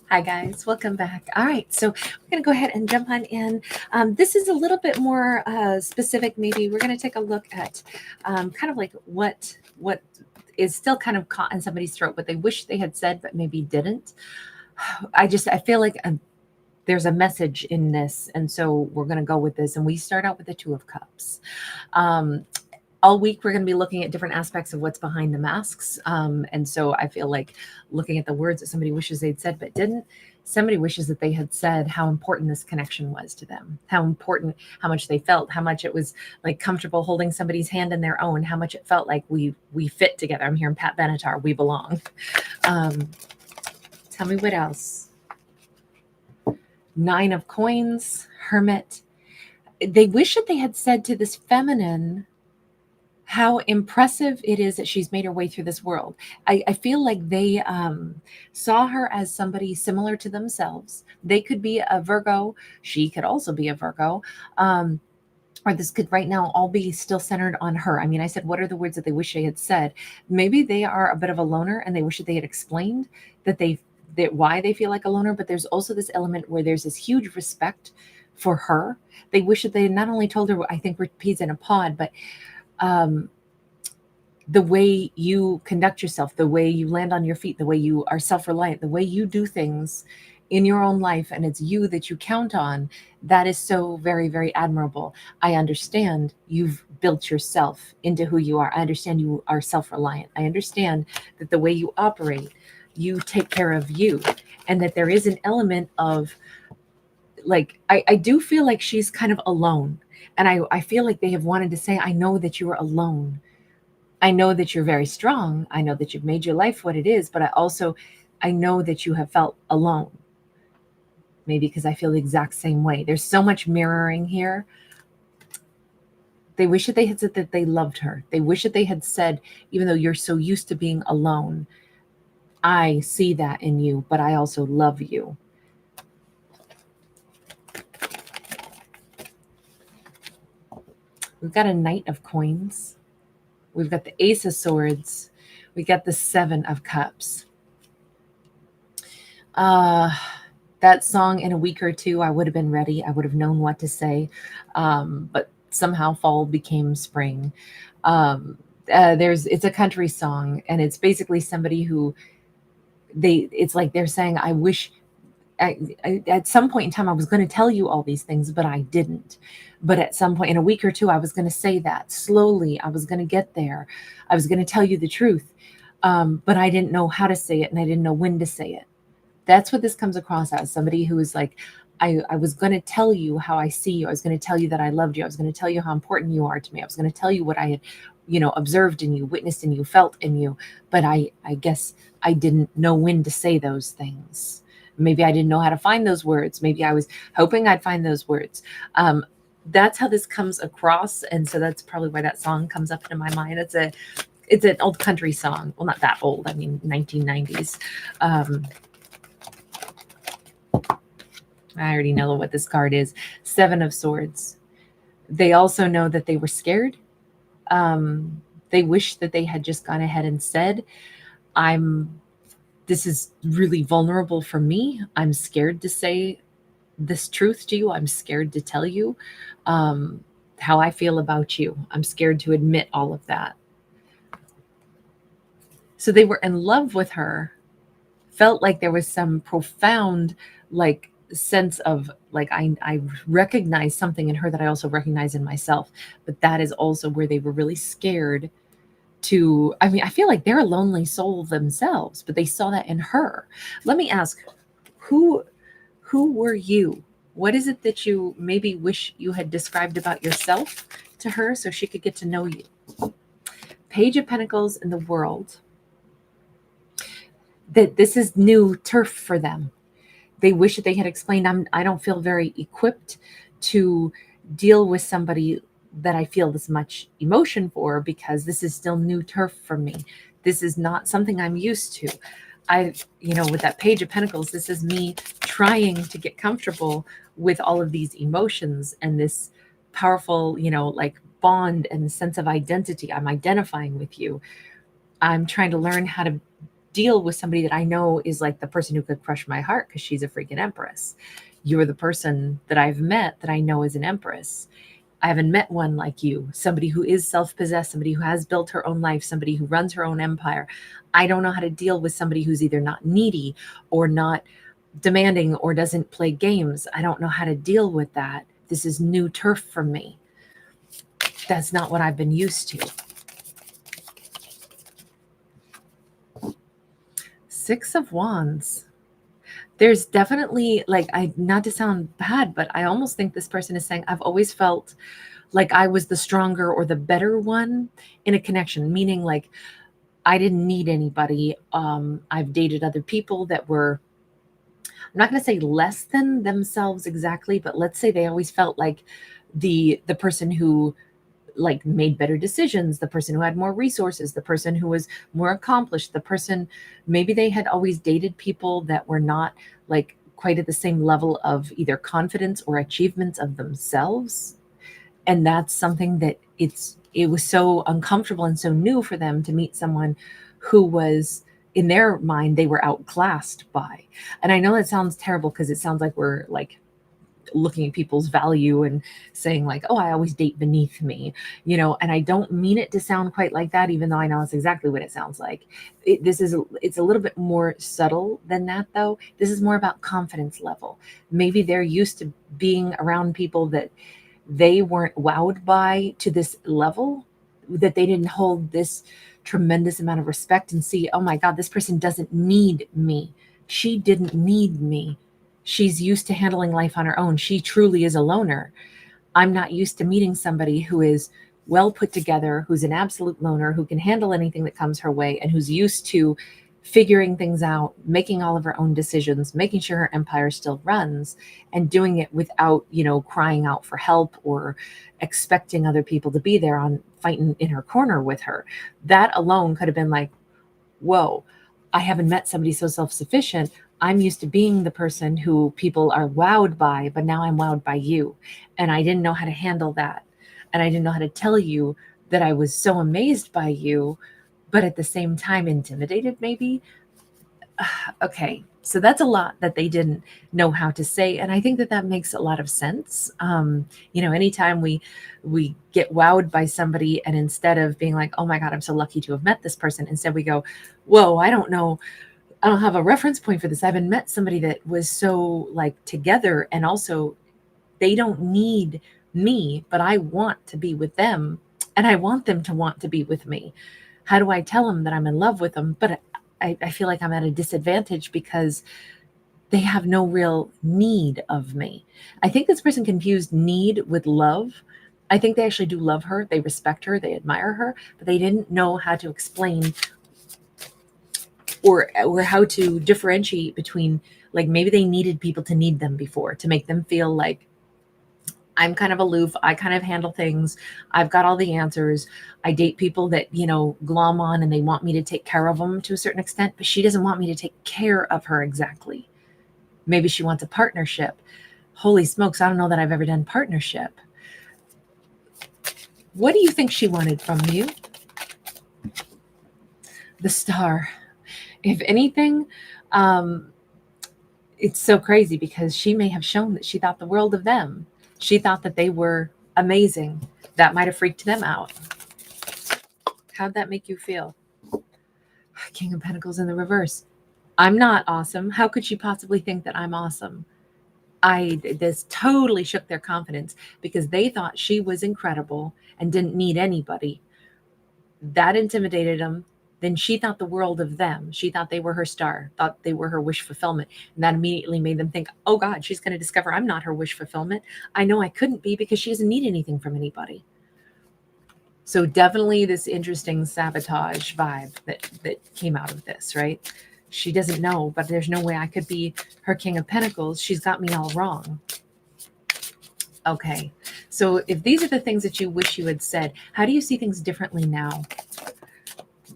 Hi guys, welcome back. All right, so we're going to go ahead and jump on in. This is a little bit more specific. Maybe we're going to take a look at kind of like what is still kind of caught in somebody's throat, what they wish they had said but maybe didn't. I feel like there's a message in this, and so we're going to go with this. And we start out with the Two of Cups. Um, all week we're going to be looking at different aspects of what's behind the masks, and so I feel like looking at the words that somebody wishes they'd said but didn't. Somebody wishes that they had said how important this connection was to them, how important, how much they felt, how much it was like comfortable holding somebody's hand in their own, how much it felt like we fit together. I'm hearing Pat Benatar, we belong. um, Tell me what else. Nine of Coins, Hermit. They wish that they had said to this feminine how impressive it is that she's made her way through this world. I feel like they saw her as somebody similar to themselves. They could be a Virgo. She could also be a Virgo. Or this could right now all be still centered on her. I mean, I said, what are the words that they wish they had said? Maybe they are a bit of a loner and they wish that they had explained that why they feel like a loner, but there's also this element where there's this huge respect for her. They wish that they had not only told her, I think we're peas in a pod, but um, the way you conduct yourself, the way you land on your feet, the way you are self-reliant, the way you do things in your own life, and it's you that you count on, that is so very, very admirable. I understand you've built yourself into who you are. I understand you are self-reliant. I understand that the way you operate, you take care of you, and that there is an element of like, I do feel like she's kind of alone. And I feel like they have wanted to say, I know that you are alone. I know that you're very strong. I know that you've made your life what it is, but I know that you have felt alone. Maybe because I feel the exact same way. There's so much mirroring here. They wish that they had said that they loved her. They wish that they had said, even though you're so used to being alone, I see that in you, but I also love you. We've got a Knight of Coins. We've got the Ace of Swords. We got the Seven of Cups. That song in a week or two, I would have been ready. I would have known what to say. But somehow fall became spring. It's a country song, and it's basically somebody who it's like they're saying, I wish at some point in time I was going to tell you all these things, but I didn't. But at some point in a week or two, I was going to say that slowly. I was going to get there. I was going to tell you the truth. But I didn't know how to say it, and I didn't know when to say it. That's what this comes across as, somebody who is like, I was going to tell you how I see you. I was going to tell you that I loved you. I was going to tell you how important you are to me. I was going to tell you what I had, observed in you, witnessed in you, felt in you. But I guess I didn't know when to say those things. Maybe I didn't know how to find those words. Maybe I was hoping I'd find those words. That's how this comes across. And so that's probably why that song comes up into my mind. It's an old country song. Well, not that old. I mean, 1990s. I already know what this card is. Seven of Swords. They also know that they were scared. They wish that they had just gone ahead and said, this is really vulnerable for me. I'm scared to say this truth to you. I'm scared to tell you how I feel about you. I'm scared to admit all of that. So they were in love with her, felt like there was some profound, like, sense of like, I recognize something in her that I also recognize in myself. But that is also where they were really scared to, I mean, I feel like they're a lonely soul themselves, but they saw that in her. Let me ask, who were you? What is it that you maybe wish you had described about yourself to her so she could get to know you? Page of Pentacles in the World. That this is new turf for them. They wish that they had explained, I don't feel very equipped to deal with somebody that I feel this much emotion for, because this is still new turf for me. This is not something I'm used to. With that Page of Pentacles, this is me trying to get comfortable with all of these emotions and this powerful, like bond and sense of identity. I'm identifying with you. I'm trying to learn how to deal with somebody that I know is like the person who could crush my heart because she's a freaking empress. You're the person that I've met that I know is an empress. I haven't met one like you, somebody who is self-possessed, somebody who has built her own life, somebody who runs her own empire. I don't know how to deal with somebody who's either not needy or not demanding or doesn't play games. I don't know how to deal with that. This is new turf for me. That's not what I've been used to. Six of Wands. There's definitely, like, not to sound bad, but I almost think this person is saying, I've always felt like I was the stronger or the better one in a connection, meaning like I didn't need anybody. I've dated other people that were, I'm not going to say less than themselves exactly, but let's say they always felt like the person who like made better decisions, the person who had more resources, the person who was more accomplished, the person, maybe they had always dated people that were not like quite at the same level of either confidence or achievements of themselves. And that's something that it was so uncomfortable and so new for them to meet someone who was, in their mind, they were outclassed by. And I know that sounds terrible because it sounds like we're like looking at people's value and saying like, oh, I always date beneath me, and I don't mean it to sound quite like that, even though I know that's exactly what it sounds like. It's a little bit more subtle than that, though. This is more about confidence level. Maybe they're used to being around people that they weren't wowed by to this level, that they didn't hold this tremendous amount of respect and see, oh my God, this person doesn't need me. She didn't need me. She's used to handling life on her own. She truly is a loner. I'm not used to meeting somebody who is well put together, who's an absolute loner, who can handle anything that comes her way, and who's used to figuring things out, making all of her own decisions, making sure her empire still runs, and doing it without, crying out for help or expecting other people to be there on fighting in her corner with her. That alone could have been like, whoa, I haven't met somebody so self-sufficient. I'm used to being the person who people are wowed by, but now I'm wowed by you. And I didn't know how to handle that. And I didn't know how to tell you that I was so amazed by you, but at the same time intimidated maybe. Okay, so that's a lot that they didn't know how to say, and I think that makes a lot of sense. Anytime we get wowed by somebody, and instead of being like, oh my God, I'm so lucky to have met this person, instead we go, whoa, I don't know, I don't have a reference point for this. I haven't met somebody that was so like together, and also they don't need me, but I want to be with them, and I want them to want to be with me. How do I tell them that I'm in love with them? But I feel like I'm at a disadvantage because they have no real need of me. I think this person confused need with love. I think they actually do love her. They respect her. They admire her, but they didn't know how to explain or how to differentiate between, like, maybe they needed people to need them before to make them feel like, I'm kind of aloof. I kind of handle things. I've got all the answers. I date people that, glom on and they want me to take care of them to a certain extent, but she doesn't want me to take care of her exactly. Maybe she wants a partnership. Holy smokes, I don't know that I've ever done partnership. What do you think she wanted from you? The Star. If anything, it's so crazy because she may have shown that she thought the world of them. She thought that they were amazing. That might have freaked them out. How'd that make you feel? King of Pentacles in the reverse. I'm not awesome. How could she possibly think that I'm awesome? This totally shook their confidence because they thought she was incredible and didn't need anybody. That intimidated them. Then she thought the world of them. She thought they were her star, thought they were her wish fulfillment. And that immediately made them think, oh God, she's going to discover I'm not her wish fulfillment. I know I couldn't be because she doesn't need anything from anybody. So definitely this interesting sabotage vibe that came out of this, right? She doesn't know, but there's no way I could be her King of Pentacles. She's got me all wrong. Okay, so if these are the things that you wish you had said, how do you see things differently now?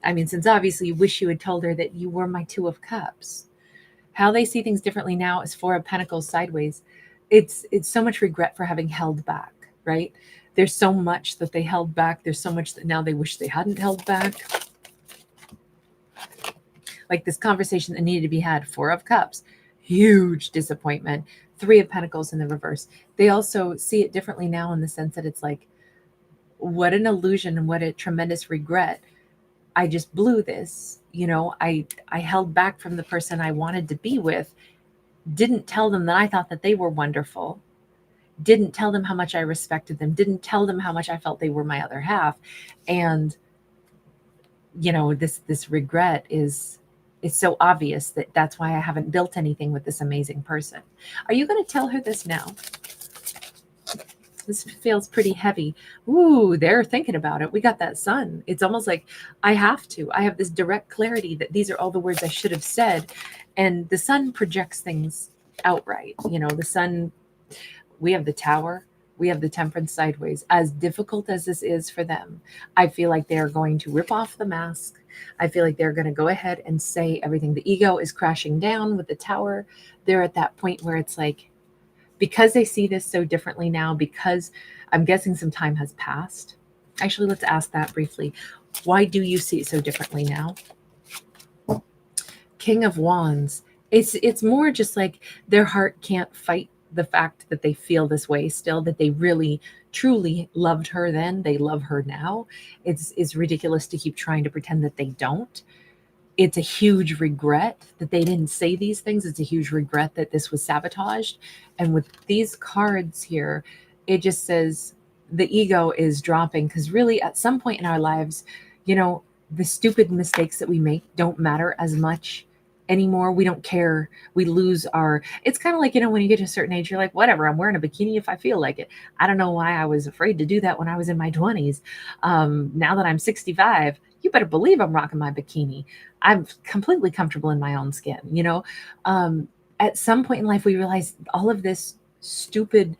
I mean, since obviously you wish you had told her that you were my Two of Cups. How they see things differently now is Four of Pentacles sideways. It's so much regret for having held back, right? There's so much that they held back. There's so much that now they wish they hadn't held back. Like this conversation that needed to be had. Four of Cups, huge disappointment. Three of Pentacles in the reverse. They also see it differently now in the sense that it's like, what an illusion and what a tremendous regret. I just blew this. I held back from the person I wanted to be with, didn't tell them that I thought that they were wonderful, didn't tell them how much I respected them, didn't tell them how much I felt they were my other half. And this regret is so obvious that that's why I haven't built anything with this amazing person. Are you going to tell her this now? This feels pretty heavy. Ooh, they're thinking about it. We got that sun. It's almost like I have this direct clarity that these are all the words I should have said. And the sun projects things outright. The sun, we have the Tower, we have the Temperance sideways. As difficult as this is for them, I feel like they're going to rip off the mask. I feel like they're going to go ahead and say everything. The ego is crashing down with the Tower. They're at that point where it's like, because they see this so differently now, because I'm guessing some time has passed. Actually, let's ask that briefly. Why do you see it so differently now? King of Wands. It's more just like their heart can't fight the fact that they feel this way still, that they really truly loved her then, they love her now. It's ridiculous to keep trying to pretend that they don't. It's a huge regret that they didn't say these things. It's a huge regret that this was sabotaged. And with these cards here, it just says the ego is dropping, because really at some point in our lives, the stupid mistakes that we make don't matter as much anymore. We don't care. We lose our, it's kind of like, when you get to a certain age, you're like, whatever, I'm wearing a bikini if I feel like it. I don't know why I was afraid to do that when I was in my 20s. Now that I'm 65, you better believe I'm rocking my bikini. I'm completely comfortable in my own skin. At some point in life, we realize all of this stupid,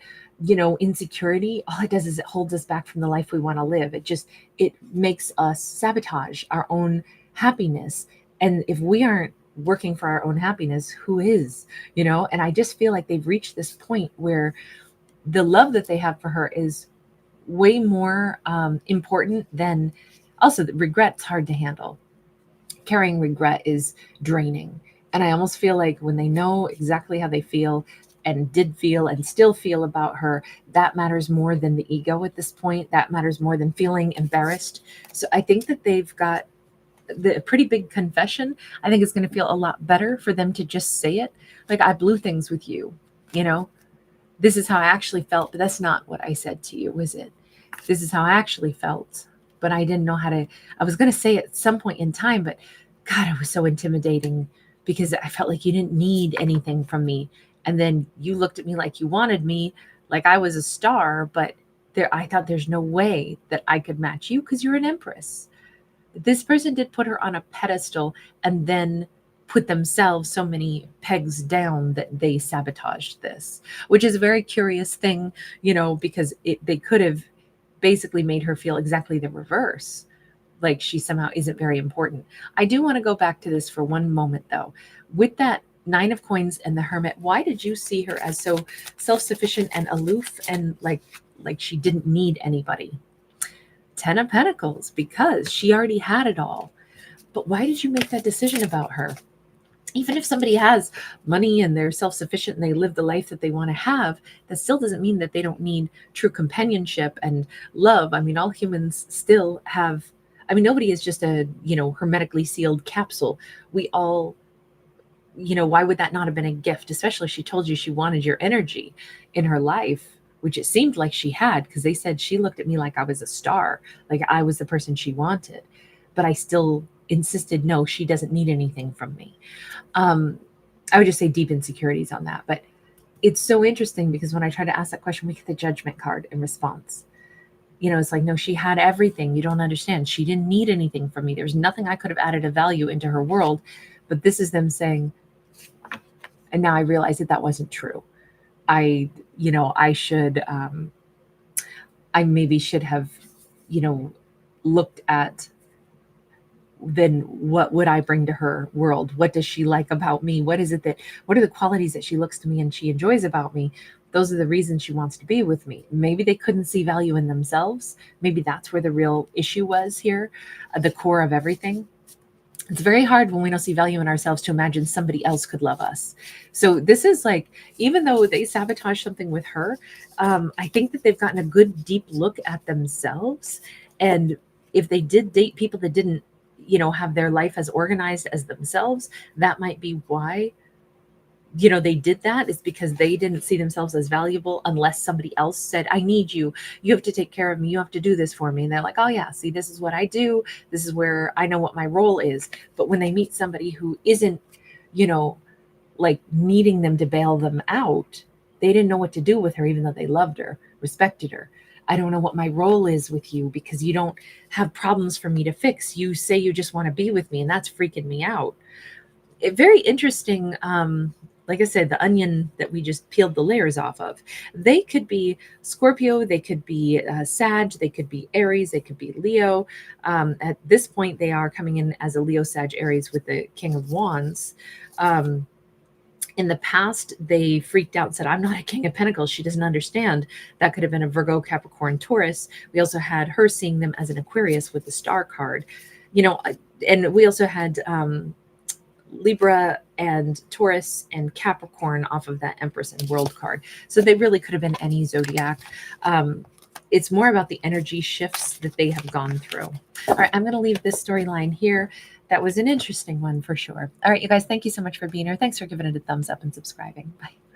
insecurity, all it does is it holds us back from the life we want to live. It makes us sabotage our own happiness. And if we aren't working for our own happiness, who is? And I just feel like they've reached this point where the love that they have for her is way more important than, also the regret's hard to handle. Carrying regret is draining. And I almost feel like when they know exactly how they feel and did feel and still feel about her, that matters more than the ego at this point. That matters more than feeling embarrassed. So I think that they've got the pretty big confession. I think it's going to feel a lot better for them to just say it. Like, I blew things with you, this is how I actually felt, but that's not what I said to you, was it? This is how I actually felt, but I didn't know how to, I was going to say it at some point in time, but God, it was so intimidating because I felt like you didn't need anything from me. And then you looked at me like you wanted me, like I was a star, but I thought there's no way that I could match you because you're an empress. This person did put her on a pedestal and then put themselves so many pegs down that they sabotaged this, which is a very curious thing, because they could have basically made her feel exactly the reverse, like she somehow isn't very important. I do want to go back to this for one moment, though. With that Nine of Coins and the Hermit, why did you see her as so self-sufficient and aloof and like she didn't need anybody? 10 of Pentacles, because she already had it all. But why did you make that decision about her? Even if somebody has money and they're self-sufficient and they live the life that they want to have, that still doesn't mean that they don't need true companionship and love. I mean, all humans still have, nobody is just a, hermetically sealed capsule. We all, why would that not have been a gift? Especially if she told you she wanted your energy in her life, which it seemed like she had, because they said she looked at me like I was a star, like I was the person she wanted. But I still insisted, no, she doesn't need anything from me. I would just say deep insecurities on that. But it's so interesting because when I try to ask that question, we get the Judgment card in response. It's like, no, she had everything. You don't understand. She didn't need anything from me. There's nothing I could have added a value into her world. But this is them saying, and now I realize that wasn't true. I maybe should have, looked at, then what would I bring to her world? What does she like about me? What are the qualities that she looks to me and she enjoys about me? Those are the reasons she wants to be with me. Maybe they couldn't see value in themselves. Maybe that's where the real issue was here, the core of everything. It's very hard when we don't see value in ourselves to imagine somebody else could love us. So this is like, even though they sabotage something with her, I think that they've gotten a good deep look at themselves. And if they did date people that didn't, have their life as organized as themselves, that might be why they did that, is because they didn't see themselves as valuable unless somebody else said, I need you. You have to take care of me. You have to do this for me. And they're like, oh, yeah, see, this is what I do. This is where I know what my role is. But when they meet somebody who isn't, you know, like needing them to bail them out, they didn't know what to do with her, even though they loved her, respected her. I don't know what my role is with you because you don't have problems for me to fix. You say you just want to be with me, and that's freaking me out. Very interesting. Like I said, the onion that we just peeled the layers off of, they could be Scorpio, they could be Sag, they could be Aries, they could be Leo. At this point, they are coming in as a Leo, Sag, Aries with the King of Wands. In the past, they freaked out and said, I'm not a King of Pentacles. She doesn't understand. That could have been a Virgo, Capricorn, Taurus. We also had her seeing them as an Aquarius with the star card. And we also had Libra and Taurus and Capricorn off of that Empress and World card. So they really could have been any zodiac. It's more about the energy shifts that they have gone through. All right, I'm going to leave this storyline here. That was an interesting one for sure. All right, you guys, thank you so much for being here. Thanks for giving it a thumbs up and subscribing. Bye.